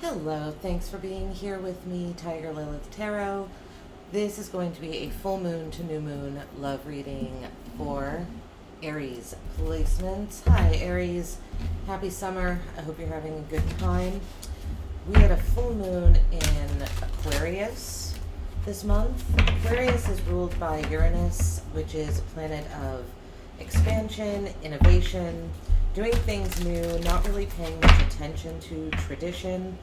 Hello, thanks for being here with me, Tiger Lilith Tarot. This is going to be a full moon to new moon love reading for Aries placements. Hi, Aries. Happy summer. I hope you're having a good time. We had a full moon in Aquarius this month. Aquarius is ruled by Uranus, which is a planet of expansion, innovation, doing things new, not really paying much attention to tradition.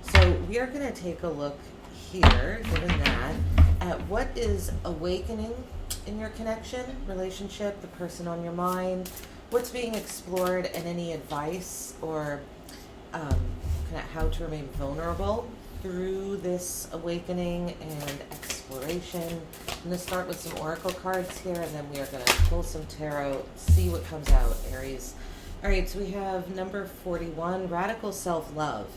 So we are going to take a look here, given that, at what is awakening in your connection, relationship, the person on your mind, what's being explored, and any advice or kind of how to remain vulnerable through this awakening and exploration. I'm going to start with some oracle cards here, and then we are going to pull some tarot, see what comes out, Aries. All right, so we have number 41, radical self-love.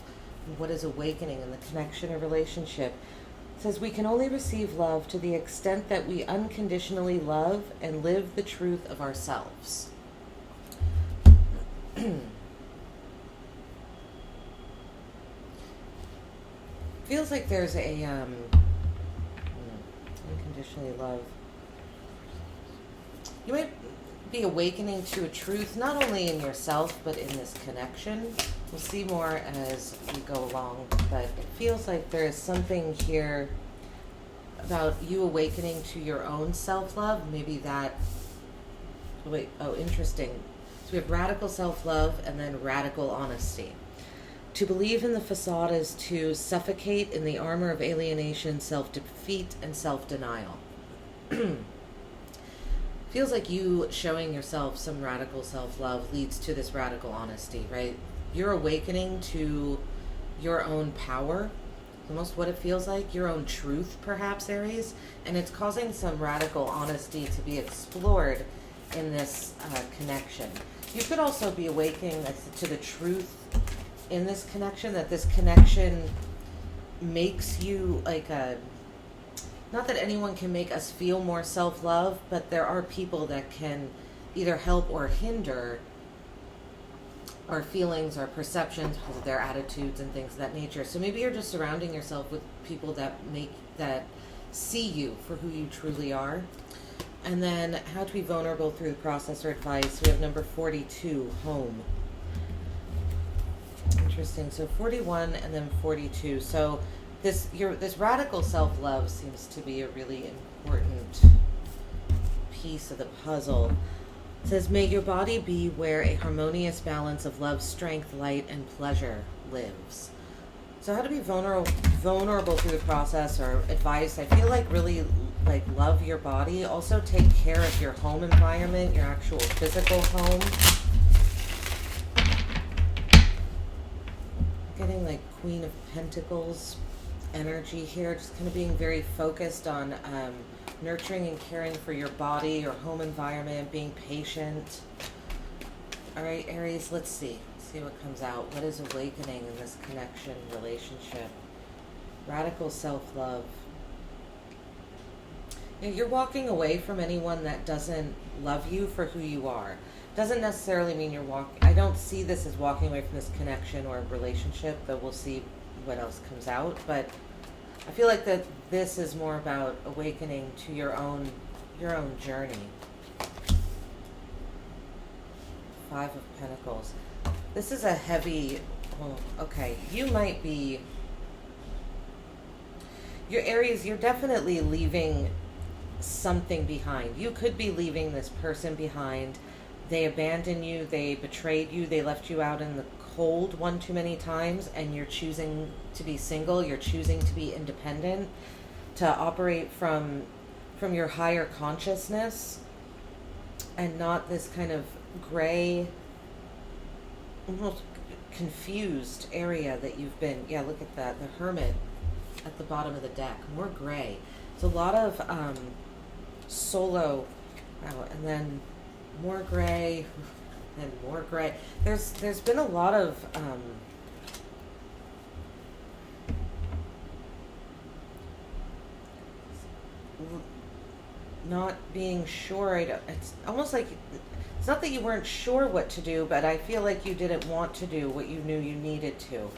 What is awakening in the connection or relationship? It says, we can only receive love to the extent that we unconditionally love and live the truth of ourselves. Feels like there's a unconditionally love. You might be awakening to a truth, not only in yourself, but in this connection. We'll see more as we go along, but it feels like there is something here about you awakening to your own self-love. Maybe that, interesting. So we have radical self-love and then radical honesty. To believe in the facade is to suffocate in the armor of alienation, self-defeat, and self-denial. Feels like you showing yourself some radical self-love leads to this radical honesty, right? You're awakening to your own power, almost what it feels like, your own truth, perhaps, Aries, and it's causing some radical honesty to be explored in this connection. You could also be awakening to the truth in this connection, that this connection makes you like a... Not that anyone can make us feel more self-love, but there are people that can either help or hinder our feelings, our perceptions, because of their attitudes and things of that nature. So maybe you're just surrounding yourself with people that see you for who you truly are. And then how to be vulnerable through the process or advice. We have number 42, home. Interesting. So 41 and then 42. So this radical self-love seems to be a really important piece of the puzzle. It says, may your body be where a harmonious balance of love, strength, light, and pleasure lives. So how to be vulnerable through the process or advice. I feel like really love your body. Also take care of your home environment, your actual physical home. Getting like Queen of Pentacles energy here, just kind of being very focused on nurturing and caring for your body, your home environment, being patient. All right, Aries, let's see what comes out. What is awakening in this connection, relationship? Radical self-love. You're walking away from anyone that doesn't love you for who you are. Doesn't necessarily mean you're walking... I don't see this as walking away from this connection or relationship, but we'll see what else comes out. But I feel like that this is more about awakening to your own journey. 5 of Pentacles. This is a heavy... okay. You might be... Your Aries, you're definitely leaving something behind. You could be leaving this person behind. They abandoned you. They betrayed you. They left you out in the cold one too many times, and you're choosing to be single. You're choosing to be independent, to operate from your higher consciousness and not this kind of gray, almost confused area that you've been. Yeah, look at that. The Hermit at the bottom of the deck. More gray. It's a lot of solo. Wow, and then more gray and more gray. There's been a lot of not being sure. It's almost like it's not that you weren't sure what to do, but I feel like you didn't want to do what you knew you needed to.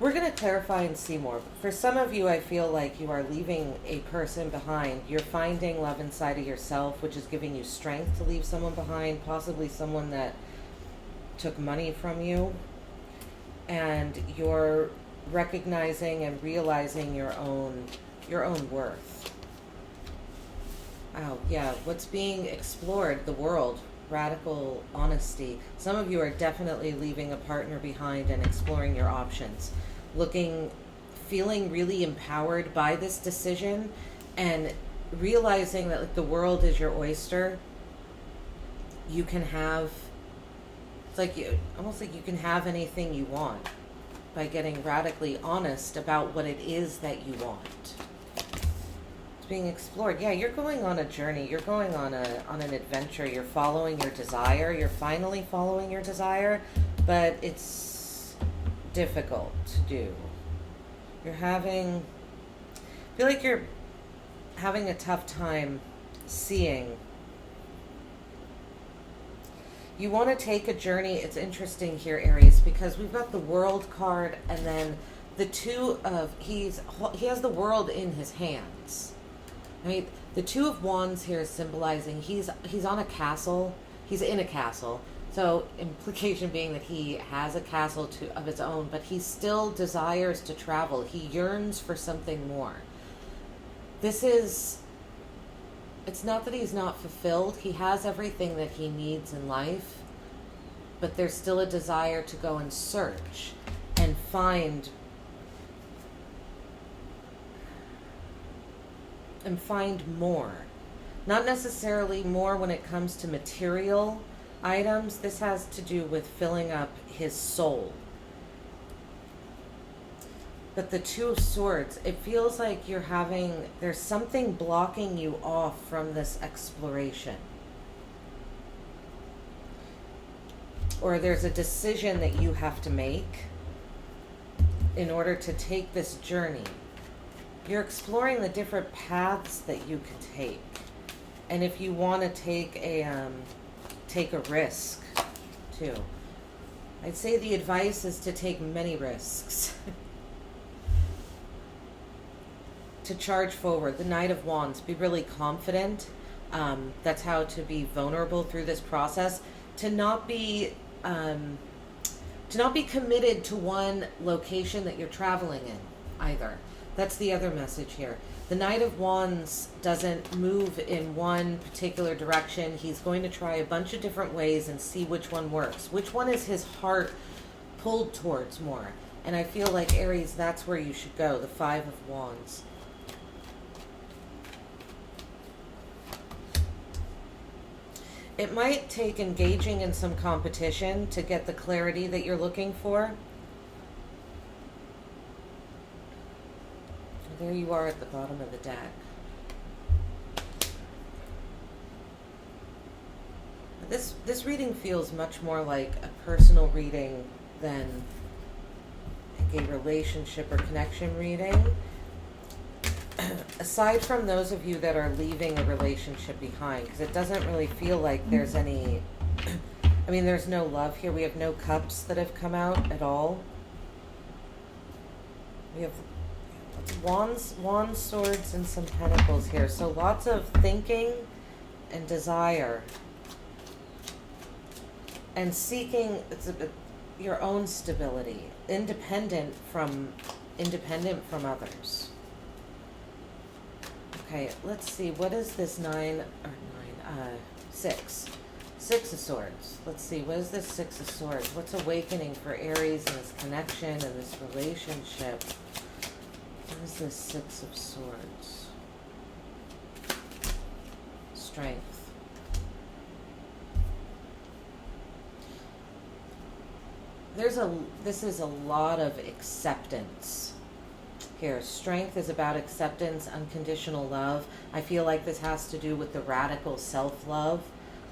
We're going to clarify and see more. For some of you, I feel like you are leaving a person behind. You're finding love inside of yourself, which is giving you strength to leave someone behind, possibly someone that took money from you. And you're recognizing and realizing your own worth. Oh, yeah, what's being explored, the world, radical honesty. Some of you are definitely leaving a partner behind and exploring your options. Feeling really empowered by this decision and realizing that like the world is your oyster. You can have, it's like almost like you can have anything you want by getting radically honest about what it is that you want. It's being explored. Yeah, you're going on a journey. You're going on an adventure. You're following your desire. You're finally following your desire, but it's difficult to do. I feel like you're having a tough time seeing. You want to take a journey. It's interesting here, Aries, because we've got the World card and then the two of, he has the world in his hands. Right? The Two of Wands here is symbolizing he's on a castle. He's in a castle. So implication being that he has a castle of his own, but he still desires to travel. He yearns for something more. It's not that he's not fulfilled. He has everything that he needs in life, but there's still a desire to go and search and find more. Not necessarily more when it comes to material items. This has to do with filling up his soul. But the Two of Swords, it feels like there's something blocking you off from this exploration. Or there's a decision that you have to make in order to take this journey. You're exploring the different paths that you could take. And if you want to take a risk too. I'd say the advice is to take many risks. To charge forward. The Knight of Wands. Be really confident. That's how to be vulnerable through this process. To not be committed to one location that you're traveling in either. That's the other message here. The Knight of Wands doesn't move in one particular direction. He's going to try a bunch of different ways and see which one works. Which one is his heart pulled towards more? And I feel like, Aries, that's where you should go. The Five of Wands. It might take engaging in some competition to get the clarity that you're looking for. There you are at the bottom of the deck. This reading feels much more like a personal reading than like a relationship or connection reading. Aside from those of you that are leaving a relationship behind, because it doesn't really feel like there's any, there's no love here. We have no cups that have come out at all. We have wands, swords, and some pentacles here. So lots of thinking and desire. And seeking your own stability, independent from others. Okay, let's see. What is this six? Six of Swords. Let's see. What is this Six of Swords? What's awakening for Aries and this connection and this relationship? What is this Six of Swords? Strength. This is a lot of acceptance. Here, strength is about acceptance, unconditional love. I feel like this has to do with the radical self-love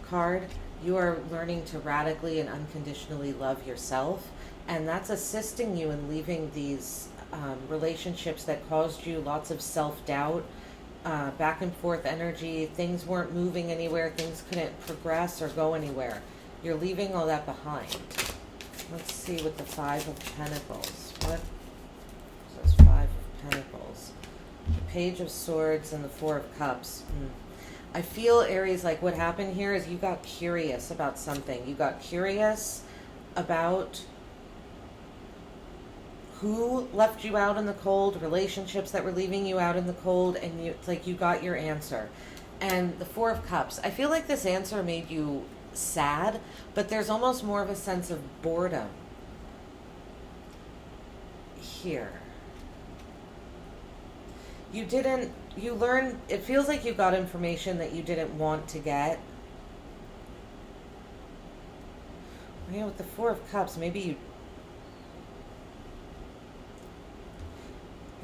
card. You are learning to radically and unconditionally love yourself, and that's assisting you in leaving these relationships that caused you lots of self-doubt, back and forth energy. Things weren't moving anywhere. Things couldn't progress or go anywhere. You're leaving all that behind. Let's see with the Five of Pentacles. Page of Swords and the Four of Cups. I feel, Aries, like what happened here is you got curious about something. You got curious about who left you out in the cold, relationships that were leaving you out in the cold, and it's like you got your answer. And the Four of Cups, I feel like this answer made you sad, but there's almost more of a sense of boredom here. You learned, it feels like you got information that you didn't want to get. You know, with the Four of Cups, maybe you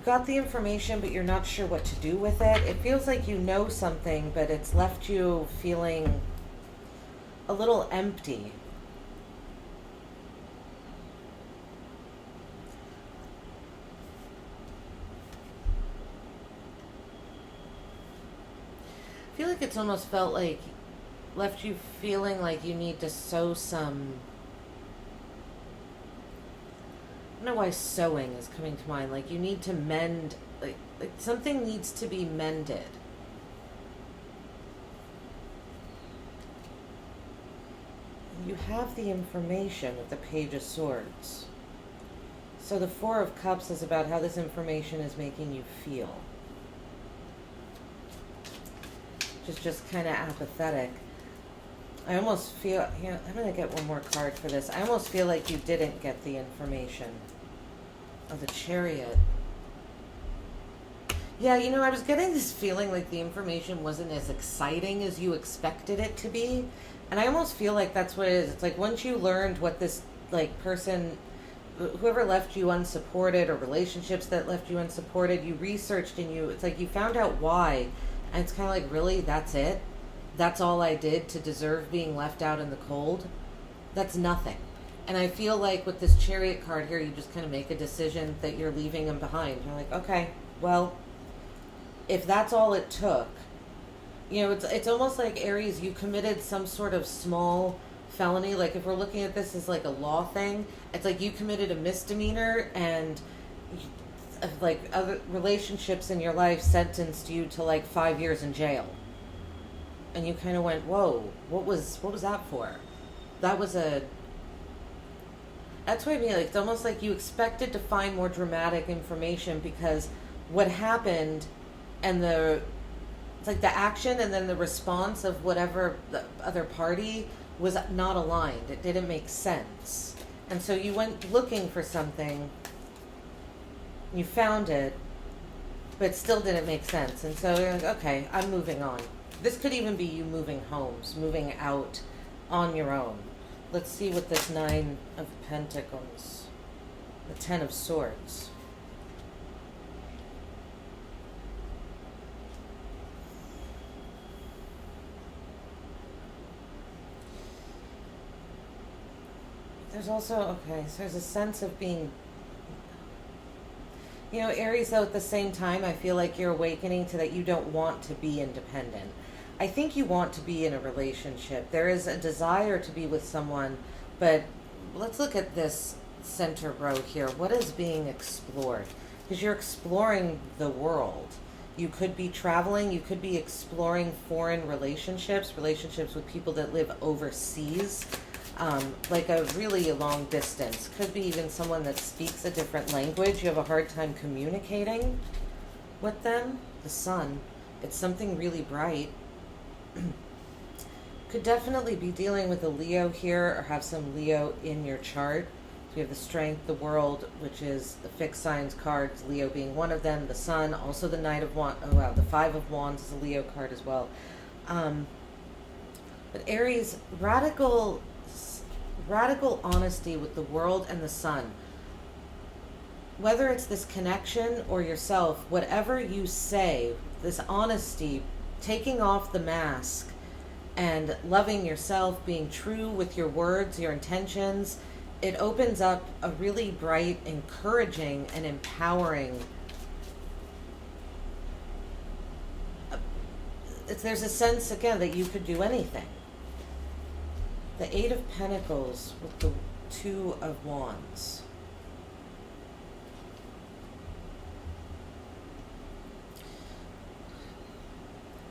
got the information, but you're not sure what to do with it. It feels like you know something, but it's left you feeling a little empty. I feel like it's almost felt like left you feeling like you need to sow some. I don't know why sewing is coming to mind. Like you need to mend, like something needs to be mended. You have the information with the Page of Swords. So the Four of Cups is about how this information is making you feel. Just kind of apathetic. I almost feel, here, I'm going to get one more card for this. I almost feel like you didn't get the information. Oh, the Chariot. Yeah, you know, I was getting this feeling like the information wasn't as exciting as you expected it to be. And I almost feel like that's what it is. It's like once you learned what this, like, person, whoever left you unsupported, or relationships that left you unsupported, you researched and it's like you found out why. And it's kind of like, really, that's it? That's all I did to deserve being left out in the cold? That's nothing. And I feel like with this Chariot card here, you just kind of make a decision that you're leaving them behind. You're like, okay, well, if that's all it took, you know, it's almost like, Aries, you committed some sort of small felony. Like if we're looking at this as like a law thing, it's like you committed a misdemeanor and like other relationships in your life sentenced you to like 5 years in jail. And you kind of went, whoa, what was that for? That's what I mean. Like, it's almost like you expected to find more dramatic information because what happened and it's like the action and then the response of whatever the other party was not aligned. It didn't make sense. And so you went looking for something, you found it, but it still didn't make sense. And so you're like, okay, I'm moving on. This could even be you moving homes, moving out on your own. Let's see what this Nine of Pentacles, the Ten of Swords. There's also, okay, so there's a sense of being, you know, Aries, though, at the same time, I feel like you're awakening to that you don't want to be independent. I think you want to be in a relationship. There is a desire to be with someone, but let's look at this center row here. What is being explored? Because you're exploring the world. You could be traveling. You could be exploring foreign relationships with people that live overseas. Like a really long distance. Could be even someone that speaks a different language. You have a hard time communicating with them. The Sun. It's something really bright. Could definitely be dealing with a Leo here or have some Leo in your chart. So you have the Strength, the World, which is the fixed signs cards, Leo being one of them. The Sun, also the Knight of Wands. Oh wow, the Five of Wands is a Leo card as well. But Aries, radical honesty with the world and the Sun. Whether it's this connection or yourself, whatever you say, this honesty, taking off the mask and loving yourself, being true with your words, your intentions, it opens up a really bright, encouraging, and empowering. There's a sense, again, that you could do anything. The Eight of Pentacles with the Two of Wands.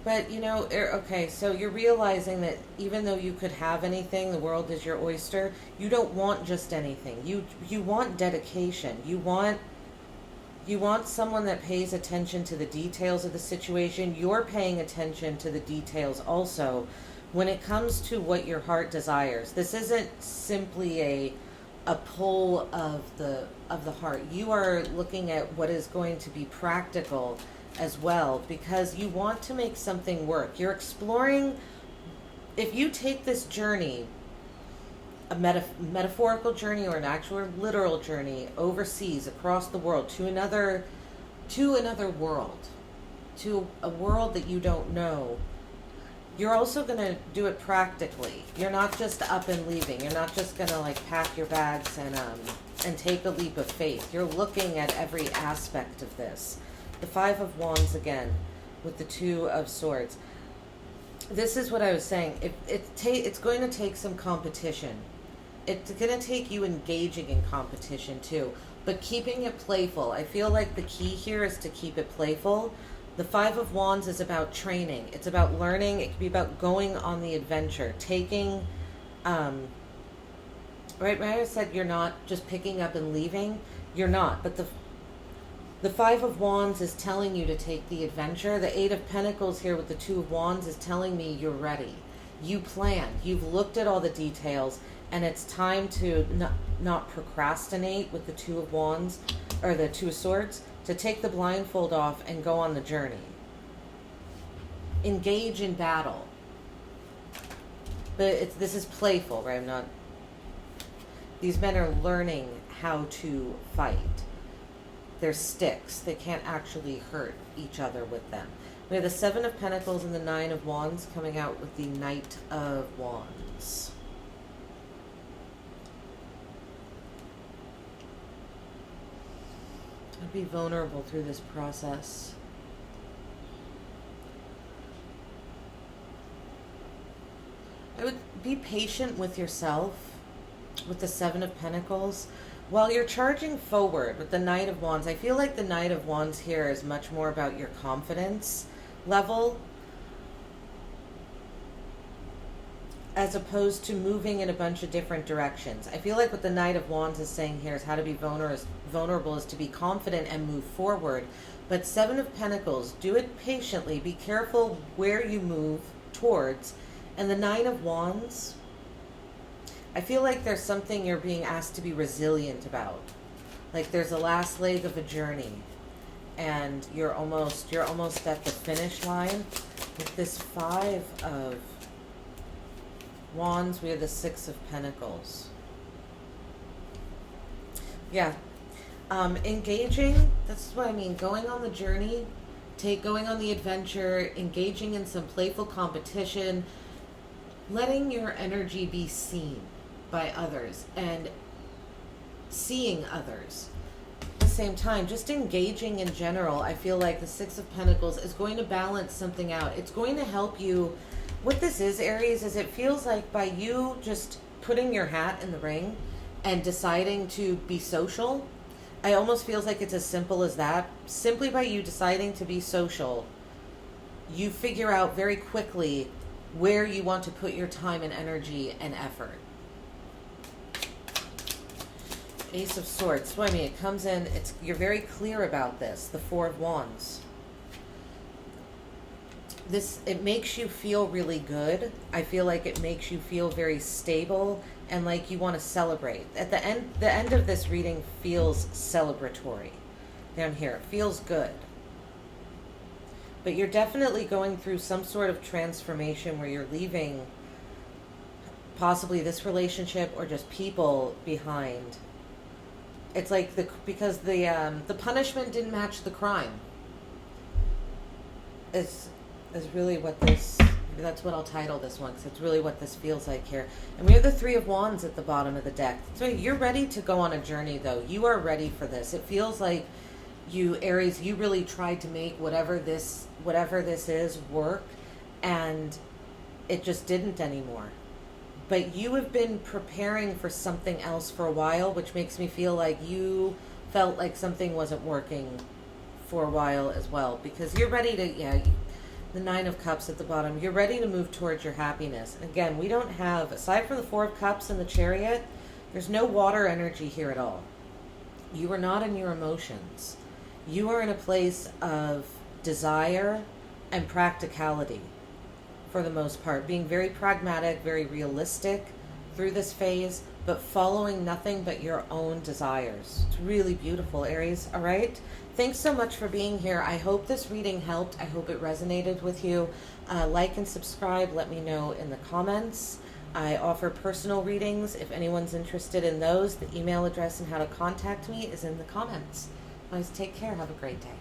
But okay, so you're realizing that even though you could have anything, the world is your oyster. You don't want just anything. You want dedication. You want someone that pays attention to the details of the situation. You're paying attention to the details also when it comes to what your heart desires. This isn't simply a pull of the heart. You are looking at what is going to be practical as well, because you want to make something work. You're exploring. If you take this journey, a metaphorical journey or an actual literal journey overseas, across the world, to another world, to a world that you don't know, you're also going to do it practically. You're not just up and leaving. You're not just going to like pack your bags and take a leap of faith. You're looking at every aspect of this. The Five of Wands again with the Two of Swords. This is what I was saying. It's going to take some competition. It's going to take you engaging in competition too, but keeping it playful. I feel like the key here is to keep it playful. The Five of Wands is about training. It's about learning. It can be about going on the adventure, taking, right when I said you're not just picking up and leaving, you're not. But the Five of Wands is telling you to take the adventure. The Eight of Pentacles here with the Two of Wands is telling me you're ready. You planned. You've looked at all the details, and it's time to not procrastinate with the Two of Wands, or the Two of Swords, to take the blindfold off and go on the journey. Engage in battle. But this is playful, right? These men are learning how to fight. They're sticks. They can't actually hurt each other with them. We have the Seven of Pentacles and the Nine of Wands coming out with the Knight of Wands. I'd be vulnerable through this process. I would be patient with yourself with the Seven of Pentacles. While you're charging forward with the Knight of Wands, I feel like the Knight of Wands here is much more about your confidence level, as opposed to moving in a bunch of different directions. I feel like what the Knight of Wands is saying here is how to be vulnerable is to be confident and move forward. But Seven of Pentacles, do it patiently. Be careful where you move towards. And the Nine of Wands, I feel like there's something you're being asked to be resilient about. Like there's a last leg of a journey, and you're almost at the finish line. With this Five of Wands, we have the Six of Pentacles. Yeah. Engaging, that's what I mean. Going on the journey, going on the adventure, engaging in some playful competition, letting your energy be seen by others and seeing others at the same time. Just engaging in general. I feel like the Six of Pentacles is going to balance something out. It's going to help you. What this is, Aries, is it feels like by you just putting your hat in the ring and deciding to be social, I almost feels like it's as simple as that. Simply by you deciding to be social, you figure out very quickly where you want to put your time and energy and effort. Ace of Swords. So I mean, it comes in, you're very clear about this. The Four of Wands. It makes you feel really good. I feel like it makes you feel very stable and like you want to celebrate. At the end of this reading feels celebratory. Down here, it feels good. But you're definitely going through some sort of transformation where you're leaving possibly this relationship or just people behind. It's like because the punishment didn't match the crime. Is really what this. That's what I'll title this one, because it's really what this feels like here. And we have the Three of Wands at the bottom of the deck. So you're ready to go on a journey, though. You are ready for this. It feels like you, Aries, you really tried to make whatever this is work, and it just didn't anymore. But you have been preparing for something else for a while, which makes me feel like you felt like something wasn't working for a while as well, because you're ready to, The Nine of Cups at the bottom. You're ready to move towards your happiness. Again, we don't have, aside from the Four of Cups and the Chariot, there's no water energy here at all. You are not in your emotions. You are in a place of desire and practicality for the most part. Being very pragmatic, very realistic through this phase, but following nothing but your own desires. It's really beautiful, Aries. All right? Thanks so much for being here. I hope this reading helped. I hope it resonated with you. Like and subscribe. Let me know in the comments. I offer personal readings. If anyone's interested in those, the email address and how to contact me is in the comments. Guys, take care. Have a great day.